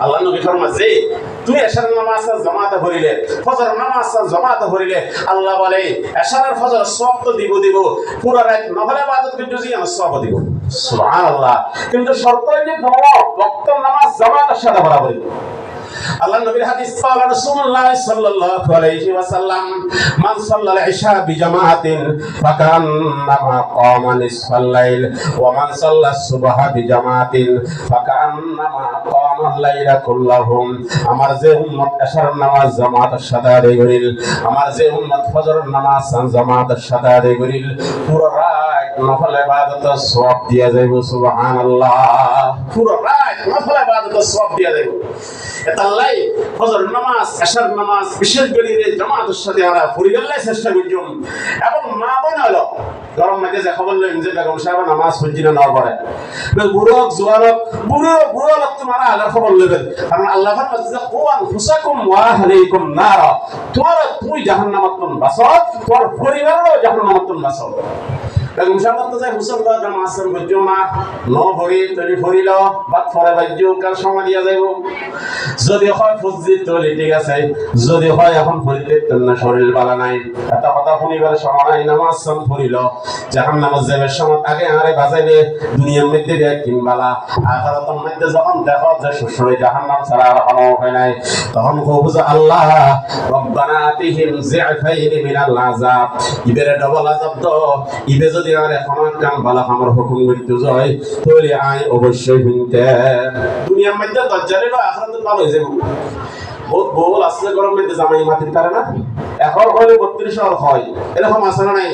আল্লাহ নবী ফরমান যে তুমি এশার নামাজ জামাতে পড়িলে ফজর নামাজ জামাতে পড়িলে আল্লাহ বলে এশার ফজর সওয়াব তো দিব পুরো রাত নফল ইবাদত করতে যে আমি সওয়াব দিব সুবহানাল্লাহ। কিন্তু শর্ত হইছে ওয়াক্ত নামাজ জামাতের সাথে বরাবর। আল্লাহ নবীর হাদিস قال রাসূলুল্লাহ সাল্লাল্লাহু আলাইহি ওয়াসাল্লাম মান সাল্লাল ইশা বিজামাতিন ফাকান্নামা কামা নিসফাল লাইল ওয়া মান সাল্লাস সুবহা বিজামাতিন ফাকান্নামা কামাল লাইলা কুল্লাহু। আমার যে উম্মত ইশার নামাজ জামাতের সাথে আদায় করিল, আমার যে উম্মত ফজরের নামাজ জামাতের সাথে আদায় করিল, পুরো রাত নফল ইবাদত সওয়াব দিয়া যাইব সুবহানাল্লাহ। পুরো রাত নফল ইবাদত সওয়াব দিয়া যাইব। এতাল্লাই ফজর নামাজ এশার নামাজ বিশেষ করে জামাতের সাথে আমরা পরিগল্লাই চেষ্টা করছুম। এবং মা বোন হলো গরম মাঝে যে খবর লইন যে বেগম সাহেব নামাজ পড়ছিনা না পড়ে বুড়ো জোয়ারক বুড়ো লোক তোমার আগের খবর লইবেন। কারণ আল্লাহ ফরমাইছে যে কুয়ান ফুসাকুম ওয়া আহলিকুম নার, তুমি জাহান্নামাতন বাঁচো, তোমার পরিবারও জাহান্নামাতন বাঁচো। বেগম সাহেব তো যায় মুসলমান নামাজ পড়ছো না ন ভরি তৈরি ভরিল বা ফরে বাজ্য কার সময় দিয়া যাইব। যদি হয় ফুজি তৈরি ঠিক আছে, যদি হয় এখন ভরিতে না শরীর বালা নাই এটা কথা শুনিবার সময় নাই, নামাজ পড়িল যখন নামাজ যাবে সময় আগে আরে বাজাইবে দুনিয়ার মধ্যে কিনবালা আখিরাতের মধ্যে যখন দেখো যে শ্বশুরে জাহান্নাম ছাড়া আর কোনো উপায় নাই, তখন কইবো যে আল্লাহ রব্বানা আতিহিম যিআফাইন মিনাল আযাব, ইবেরে ডবল আযাব দাও। ইবে যদি আর এখন কাম বালা আমার হুকুম করতে যায় তাহলে আই অবশ্যই শুনতে দুনিয়ার মধ্যে দজ্জালের আখিরাতে ভালো হয়ে যাবে। বহুত বল আসলে গরম মধ্যে জামাই মাটির পারে না, এখন হলে 32 হয়, এরকম আছে না নাই?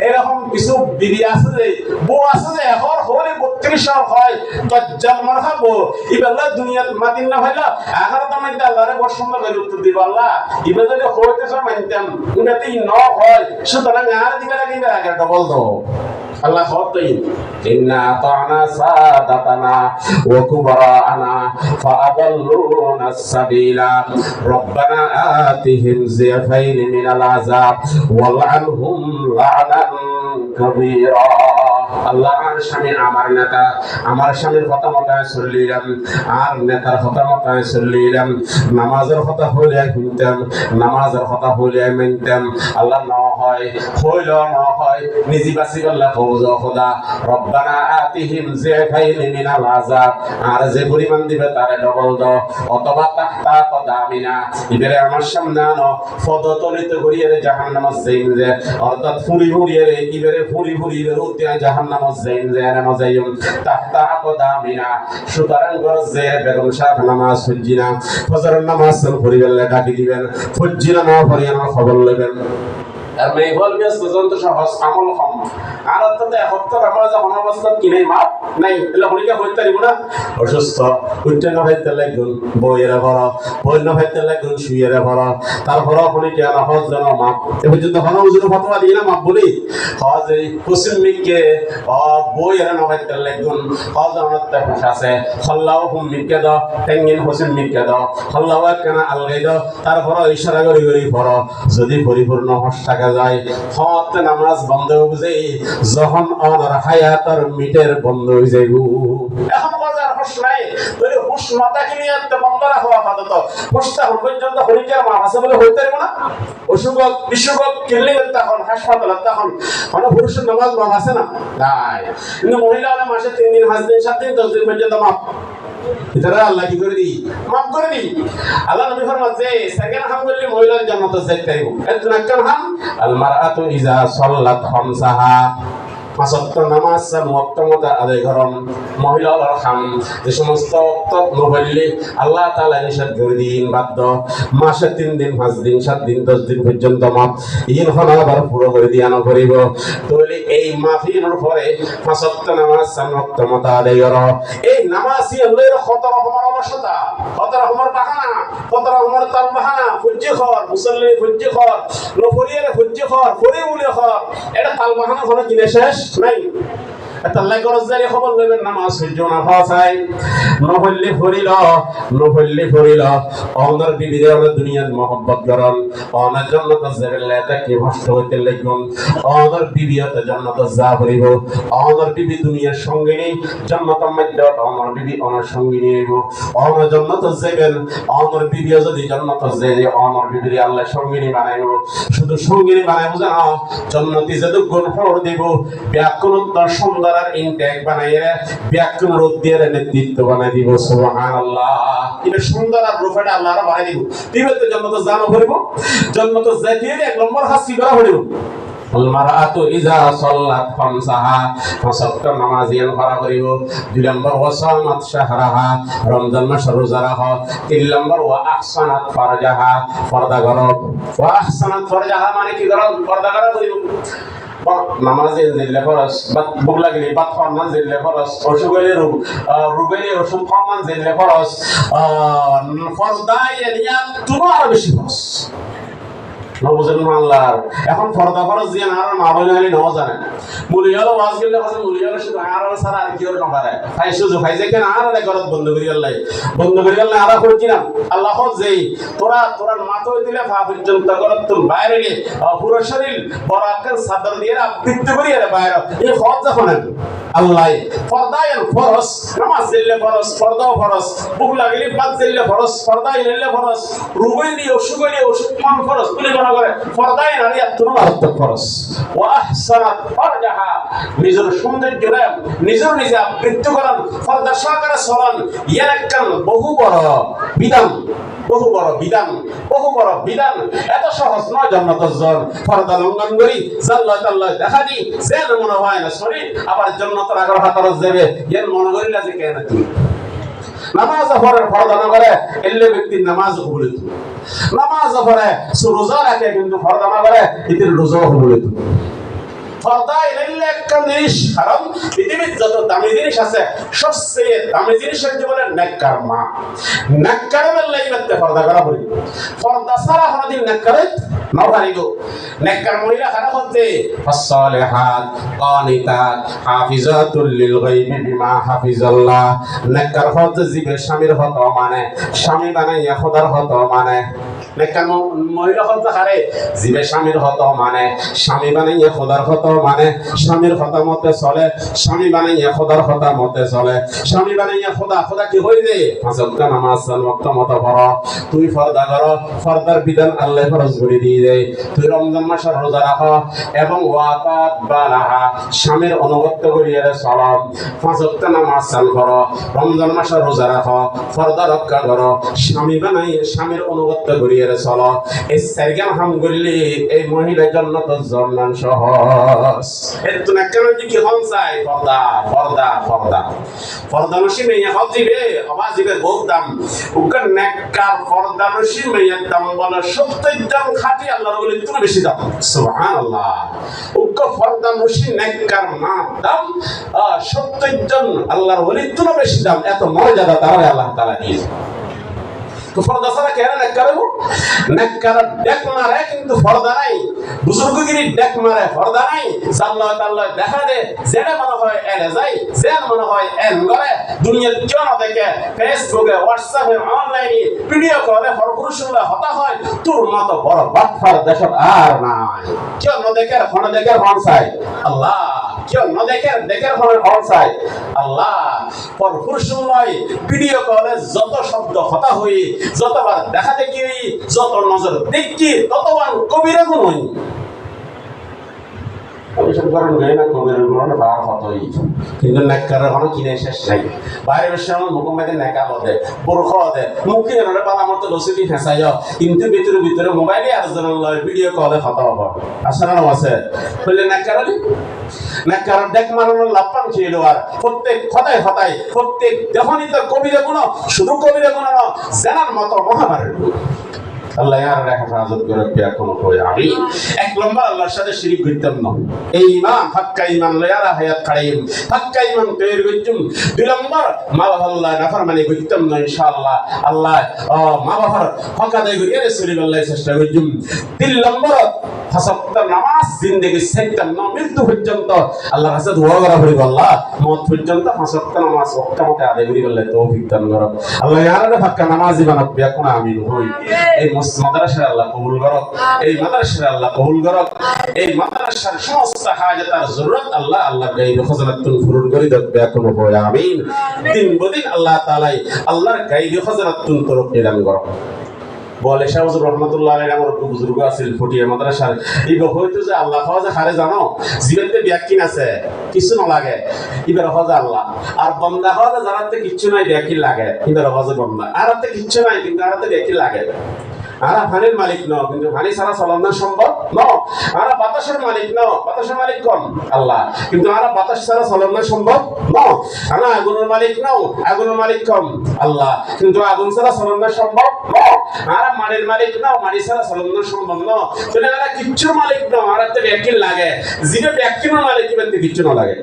এরকম কিছু বিবি আছে যে বউ আছে যে এখন হলে 32 হয়, দজ্জাল মারহাবো ইবেলা দুনিয়াত মাটির না হইলা আখিরাতের মধ্যে আল্লাহরে বর্ষণ করে উত্তর দিব আল্লাহ ইবে যদি হইতেছে মানতাম উনাতেই ন হয়, সুতরাং আর দিবে না আগে ডবল দাও। আল্লাহ খবরতেই ইন্না আতানা সাদাতানা ওয়া কুবরানা ফাআদাল্লুনা সাবিলা রব্বানা আতিহিম যিআফাইন মিনাল আযাব ওয়ালআনহুম লা'নান কাবীরা। আল্লাহ আর স্বামী আমার নেতা, আমার স্বামীর কথা মতো চলিলাম, আর নেতার কথা মতো চলিলাম, নামাজের কথা হইলে শুনতাম, নামাজের কথা হইলে মানতাম। আল্লাহ ন হয় হইল ন হয় নিজে বাঁচি গেলে ফৌজ খোদা রব্বানা আতিহিম যিআফাইন মিনাল আযাব, আর যে পরিমাণ দিবে তারে ডবল দাও। অথবা তাহতা কদামিনা, ইবেরে আমার সামনে আনো পদতলিত করিয়ে জাহান্নামে যাইম যে, অর্থাৎ ফুরি ফুরিয়ে ইবেরে ফুরি ফুরি বেরোতে জাহান্নামে যাইম যে আর মজাইম তাহতা কদামিনা। সুতরাং গরজে বেগম সাহেব নামাজ পড়িনা ফজরের নামাজ পড়িবেলে ডাকি দিবেন, পড়িনা না পড়িয়া খবর লইবেন। আর মেয়ে বল ব্যস্ত যন্ত্র সহজ আমল কম আর অন্তত হপ্তাহ আমরা যখন অবস্থা কিনে মাপ নাই এলে হলিকা হইতে দিব না। অসুস্থ উঠতে না ভাইতে লাগুন বইয়েরা ভর, বই না ভাইতে লাগুন শুয়েরা ভর, তারপর হলিকা না হজ যেন মাপ এ পর্যন্ত হন উজুর ফতোয়া দিয়ে না মাপ বলি হজ এই পশ্চিম মিককে বইয়েরা না ভাইতে লাগুন হজ অনত্তা আছে হল্লাও হুম মিককে দাও টেঙ্গিন পশ্চিম মিককে দাও হল্লাও কেনা আলগাই দাও, তারপর ইশারা করি করি ভর। যদি পরিপূর্ণ হস থাকা যায় হত নামাজ বন্ধ হয়ে যায়, যখন অনর হায়াতর মিটের বন্ধ হয়ে যাইব। এখন বাজার হুশ নাই বলে হুশ মাথা কিনে একটা বন্ধ রাখো আপাতত, হুশটা পর্যন্ত হরিকার মা আছে বলে হইতে পারবো না। অসুখ বিসুখ কিনলে তখন হাসপাতাল তখন মানে পুরুষের নামাজ মাপ আছে না নাই, কিন্তু মহিলা হলে মাসে 3 দিন 5 দিন 7 দিন 10 দিন পর্যন্ত মাপ ভিতরে আল্লাহ কি করে দি মাফ করে দি। আল্লাহ নবী ফরমাতে সেকেন্ড হাম করলে মহিলার জান্নাতে যাইতে হইব। একজন একজন হাম আল মারআতু ইজা সাল্লাত খামসাহা, পাঁচ ওয়াক্ত নামাজ ওয়াক্ত মতো আদায় করুন। মহিলার খাম যে সমস্ত ওয়াক্ত নবল্লি আল্লাহ তাআলা নিষেধ করে দিন বাধ্য মাসে 3 দিন 5 দিন 7 দিন 10 দিন পর্যন্ত মাপ ইন হল আবার পুরো করে দিয়া না করিব। তাহলে এই মাফির পরে পাঁচ ওয়াক্ত নামাজ ওয়াক্ত মতো আদায় করো। এই নামাজই আল্লাহর কত রকমের অবস্থা, কত রকমের বাহানা, কত রকমের তাল বাহানা, ফুজ্জি খর মুসল্লি ফুজ্জি খর নফরিয়ারে ফুজ্জি খর ফরি উলে খর, এটা তাল বাহানা কোনো কিনে শেষ নাই। তাল্লাই গরজ জারি খবর লইবেন নামাজ সূর্য না ফাসাই নহল্লি ফরিল অনর বিবিরে অনর দুনিয়ার মহব্বত করন অনর জান্নাত যাবেল্লা তাকে নষ্ট হইতে লাগুন অনর বিবিয়তে জান্নাত যা করিব অনর বিবি দুনিয়ার সঙ্গিনী জান্নাতের মধ্যে অনর বিবি অনর সঙ্গিনী হইব অনর জান্নাত যাবেন অনর বিবিও যদি জান্নাত যায় অনর বিবিরে আল্লাহ সঙ্গিনী বানাইব শুধু সঙ্গিনী বানাইব জানো জান্নাতি যদি গুণ ফল দিব ব্যাকুলতার সুন্দর আর ইনটেক বানাইরে ব্যাকুল রূপ দিয়ে নেতৃত্ব বানাই দিব সুবহানাল্লাহ এটা সুন্দর আর রূপটা আল্লাহর বানাই দিব দিবে তো জান্নাত জানো করিব জান্নাত যাইতে এক নম্বর হাসি করা হইব المرأة إذا صلت خمسها فصدق نمازين فرغريو دلمبر وصامت شهرها رمضان مشهر روزارها تلمبر وأحسنت فرجها فردا غرب وأحسنت فرجها মানে কি غرب فردا غرب নামাজে জিল্লে ফরজ বাত ভুক লাগলে বাত ফরমান জিল্লে ফরজ অসুগলে রুগলে অসুখ ফরমান জিল্লে ফরজ ফরদাই এলিয়া তুমি আরো বেশি ফরজ নবুজেন আল্লাহর এখন ফরদা ফরজ দিয়ে আর মা বলে নাও জানে মুলিয়ালো ওয়াজ গেলে কথা মুলিয়ালো শুধু আর সারা আর কি করে না পারে ফাই সুজু ফাই যে কেন আর গরত বন্ধ করি আল্লাহ আর করছি না আল্লাহ যেই তোরা মাথা দিলে ফা পর্যন্ত গরত তুল বাইরে গে পুরো শরীর বরাকের সাদর দিয়ে আবৃত্তি করি আরে বাইরে এই ফরজ যখন আল্লাহ ফরদায়ন ফরজ নামাজ দিলে ফরজ ফরদাও ফরজ ভুক লাগলে বাদ দিলে ফরজ ফরদাই নিলে ফরজ রুগলি অসুখ মান ফরজ বলে মনে করে ফরদাই নারী আত্মনাত্ম ফরজ ওয়া আহসানাত ফারজাহা নিজের সৌন্দর্যরে নিজে আবৃত্তি করেন ফরদা সহকারে চলন ইয়ার একখান বহু বড় বিধান এত সহজ নয় জান্নাতের জন ফরদা লঙ্ঘন করি জাল্লাহ তাআলা দেখা দি যেন মনে হয় না সরি আবার জান্নাতের আগর হাতর যাবে এর মনে করিলা যে কেন তুই নামাজ পড়ে ফরদা না করে এলে ব্যক্তি নামাজ কবুল হইতো নামাজ পড়ে রোজা রাখে কিন্তু ফরদা না করে এদের রোজা কবুল হইতো ফরদা এলে একটা জিনিস কারণ পৃথিবীর যত দামি জিনিস আছে সবচেয়ে দামি জিনিসের জীবনে নেককার মা নেককারের লাইবাতে ফরদা করা পড়ি ফরদা ছাড়া কোনদিন নেককারের না পারিব নেককার মহিলা খারাপ হচ্ছে ফাসসালিহাত কানিতাত হাফিজাতুল লিল গায়বি বিমা হাফিজাল্লাহ নেককার হচ্ছে জীবে স্বামীর হত মানে স্বামী বানাইয়া খোদার হত মানে নেককার মহিলা হচ্ছে খারে জীবে স্বামীর হত মানে স্বামী বানাইয়া খোদার হত মানে স্বামীর কথা মতে চলে স্বামী বানাইয়া খোদার কথা মতে চলে স্বামী বানাইয়া খোদা কি হইবে পাঁচ ওয়াক্ত নামাজ চার ওয়াক্ত মতো পড়ো তুই ফরদা করো ফরদার বিধান আল্লাহ ফরজ করে দিয়ে দেয় তুই রমজান মাসের রোজা রাখো এবং ওয়াকাত বালাহা স্বামীর অনুগত্য করিয়ে চলো পাঁচ ওয়াক্ত নামাজ চার করো রমজান মাসের রোজা রাখো ফরদা রক্ষা করো স্বামীর অনুগত্য করিয়ে চলো এই চারগান হাম করলে এই মহিলার জন্য তো জন্মান সহজ এত না কেন কি হন চাই ফরদা নসি মেয়ে হব দিবে আবার দিবে বহুত দাম উকার নেককার ফরদা নসি মেয়ের দাম বলে 70 দাম খাঁটি আল্লাহর বলে তুমি বেশি দাম সুবহানাল্লাহ উকা ফরদা নসি নেককার মা দাম 70 জন আল্লাহর বলে তুমি বেশি দাম এত মর্যাদা তারা আল্লাহ তাআলা দিয়েছে তো ফরদা ছাড়া কেন নেককার ডেক মারে কিন্তু ফরদা নাই বুজুর্গগিরি ডেক মারে ফরদা নাই সাল্লাল্লাহু তাআলা দেখা দে যেন মনে হয় এনে যাই যেন মনে হয় এন করে দুনিয়ার জন দেখে ফেসবুকে হোয়াটসঅ্যাপে অনলাইনে ভিডিও করে ফরপুরুষুল্লাহ হতা হয় তোর মত বড় বাটফার দেশত আর নাই কেন দেখে ফোন চাই আল্লাহ কেন দেখে ফোন চাই আল্লাহ ফরপুরুষুল্লাহ ভিডিও করে যত শব্দ হতা হই যতবার দেখা দেখি যত নজর দেখি ততবার কবিরা গুণ হই অবশ্যই কারণ না কবিরা গুণ বার হতই কিন্তু নেককারের কোনো কিনে শেষ নাই বাইরে বেশি আমার মুখে নেকা বদে বরখ দে মুখে এনে পালা মতো লসিদি ফেসাইও কিন্তু ভিতরে মোবাইলে আর জন ভিডিও কলে হতা হবে আসলে না আছে বলে নেককার দেখ মারানোর লাপান ছিল আর প্রত্যেক কথায় প্রত্যেক যখনই তো কবিরা গুণ শুধু কবিরা গুণ না জানার মতো মহামারীর আল্লাহ ইয়ার হেফাজত করে পেয়া কোন কই আমি এক নম্বর আল্লাহর সাথে শিরিক করতাম না এই ইমান পাক্কা ইমান লয়ারা হায়াত কারাইম পাক্কা ইমান তৈরি করতাম দুই নম্বর মা বাবা আল্লাহ নাফরমানি করতাম না ইনশাআল্লাহ আল্লাহ মা বাবার হক আদায় করিয়া রাসূলুল্লাহ চেষ্টা করতাম তিন নম্বর ফাসাক্ত নামাজ জিন্দেগি সেকতাম না মৃত্যু পর্যন্ত আল্লাহর কাছে দোয়া করা হইব আল্লাহ মত পর্যন্ত ফাসাক্ত নামাজ ওয়াক্ত মতে আদায় করি বললে তৌফিক দান করো আল্লাহ ইয়ারা পাক্কা নামাজি বানাক বিয়া কোন আমিন হই এই মাদ্রাসা আল্লাহ কবুল করো এই মাদ্রাসা আল্লাহ কবুল করো এই মাদ্রাসার সমস্ত হাজাত আর জরুরত আল্লাহ আল্লাহ গায়ব খজানাতুন পূরণ করি দাও বিয়া কোন হই আমিন দিন বদিন আল্লাহ তাআলা আল্লাহর গায়ব খজানাতুন তরফ দান করো বলে শাহ হুজুর রহমাতুল্লাহ আলাইহি আমার বুজুর্গ আছিল ফটিয়া মাদ্রাসার ইগো হইতো যে আল্লাহ খাওয়া হারে জানো জীবনতে ব্যাকিন আছে কিছু না লাগে ইবার হজা আল্লাহ আর বন্দা হজা জানাতে কিছু নাই ব্যাকিন লাগে ইবার হজা বন্দা আর হাতে কিছু নাই কিন্তু আর হাতে ব্যাকিন লাগে আর পানির মালিক ন কিন্তু পানি ছাড়া চলনা সম্ভব ন আর বাতাসের মালিক ন বাতাসের মালিক কম আল্লাহ কিন্তু আর বাতাস ছাড়া চলনা সম্ভব ন আর আগুনের মালিক ন আগুনের মালিক কম আল্লাহ কিন্তু আগুন ছাড়া চলনা সম্ভব ন আর মাটির মালিক ন মাটি ছাড়া চলনা সম্ভব ন তাহলে আর কিচ্ছু মালিক ন আর হাতে ব্যাকিন লাগে যেটা ব্যাকিনের মালিক কিন্তু কিচ্ছু না লাগে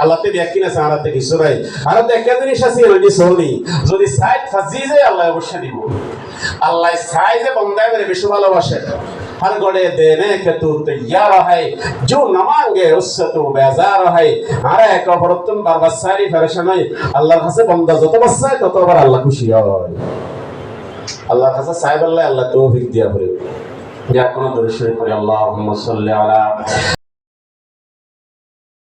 আল্লাহতে ব্যাকিন আছে আর হাতে কিছু নাই আর হাতে একটা জিনিস আছে ওই সোনি যদি সাইড ফাজি যায় আল্লাহ অবশ্যই দিব আল্লাহ সাইজে বন্দায় মেরে বেশি ভালোবাসে हर गड़े देने के तू तैयार है जो न मांगे उससे तू बेजार है अरे एक औरतन बारबासारी फरेशान है अल्लाह কাছে বন্দা যত বসায় ততবার আল্লাহ খুশি হয় আল্লাহর কাছে সাইব আল্লাহ তৌফিক দিয়া করে যা কোন দরুদ শরীফ পড়ি আল্লাহুম্মা সাল্লি আলা